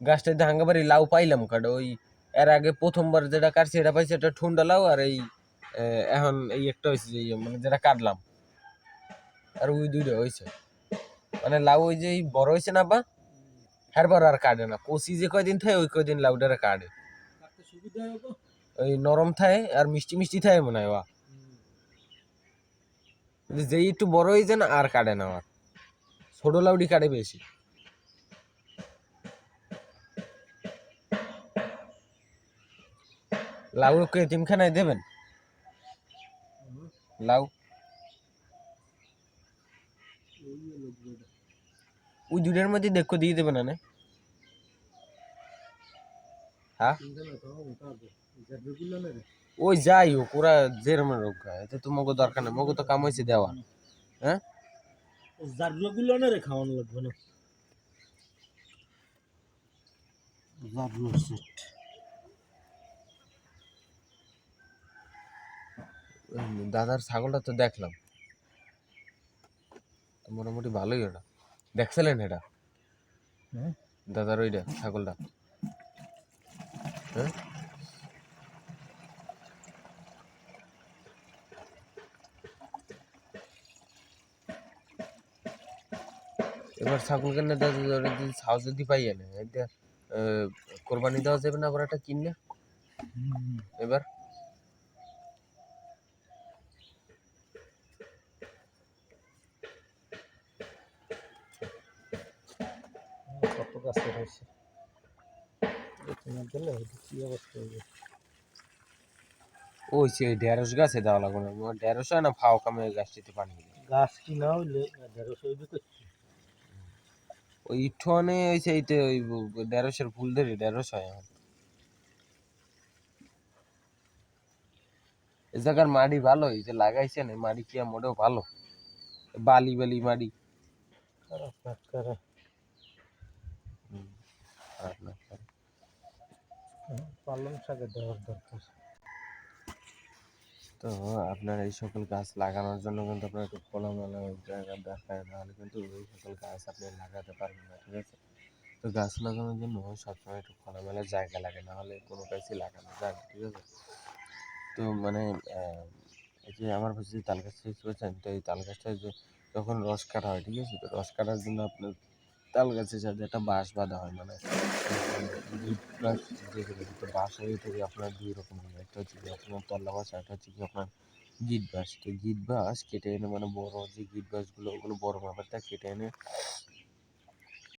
গাছটাতে হাঙ্গাবাড়ি লাউ পাইলাম কাটা ওই এর আগে প্রথমবার যেটা কাটছি এটা পাইছি এটা ঠুন্ডা লাউ আর এই এখন এই একটা হয়েছে যে মানে যেটা কাটলাম আর ওই দুইটা হয়েছে মানে লাউ ওই যে বড় হয়েছে না বা হ্যারবার আর কাটে না কচি যে কয়দিন থাকে ওই কয়দিন লাউডারে কাটে ওই নরম থাকে আর মিষ্টি মিষ্টি থাকে মনে হয় যেই একটু বড় হয়েছে না আর কাটে না আর ছোট লাউডি কাটে বেশি লাউ কে তিনখানায় দেবেন লাউ ওই দুইটার মধ্যে দেখো দিয়ে দেবেন না হ্যাঁ ওই যাই হোক ওরা যেরম রোগ এতে তো মগো দরকার নেই মগো তো কাম হয়েছে দেওয়া হ্যাঁ জারগুলো না রে খাওয়ানো লাগবে না জারগুলো সেট দাদার ছাগলটা তো দেখলাম মোটামুটি ভালোই ওটা দেখছিলেন এটা দাদার ওইটা ছাগলটা হ্যাঁ এবার ছাগল কেনে দাদা যদি ছাও যদি পাইয়ে না এটা কোরবানি দেওয়া যাবে না আবার একটা কিনে এবার কত গাছে হয়েছে দিলে কি অবস্থা হবে ওই সে ঢেঁড়স গাছে দেওয়া লাগবে না ঢেঁড়স হয় না ফাও কামে গাছটিতে পানি গাছ কিনা হইলে ঢেঁড়স হইবে করছি ওই ইঠোনে ওই সেইতে ওই ঢেঁড়সের ফুল ধরে ঢেঁড়স হয় এখন এ জায়গার মাটি ভালো এই যে লাগাইছে না মাটি কি মোটেও ভালো বালি বালি মাটি খারাপ না খারাপ খারাপ না পালং শাকে দেওয়ার দরকার তো আপনার এই সকল গাছ লাগানোর জন্য কিন্তু আপনার একটু খোলামেলা জায়গার দরকার নাহলে কিন্তু এই সকল গাছ আপনি লাগাতে পারবেন না ঠিক আছে তো গাছ লাগানোর জন্য সবসময় একটু খোলামেলা জায়গা লাগে না হলে কোনো গাছই লাগানো যায় না ঠিক আছে তো মানে এই যে আমার কাছে যে তাল গাছটা দেখতে পাচ্ছেন তো এই তাল গাছটা যে যখন রস কাটা হয় ঠিক আছে তো রস কাটার জন্য আপনার তাল গাছের সাথে একটা বাঁশ বাঁধা হয় মানে তো বাঁশ হয়ে থেকে আপনার দুই রকম হয় একটা হচ্ছে কি আপনার তল্লা বাঁশ আর একটা হচ্ছে কি আপনার গিট বাঁশ তো গিট বাঁশ কেটে এনে মানে বড় যে গিট বাঁশগুলো ওগুলো বড় ব্যাপারটা কেটে এনে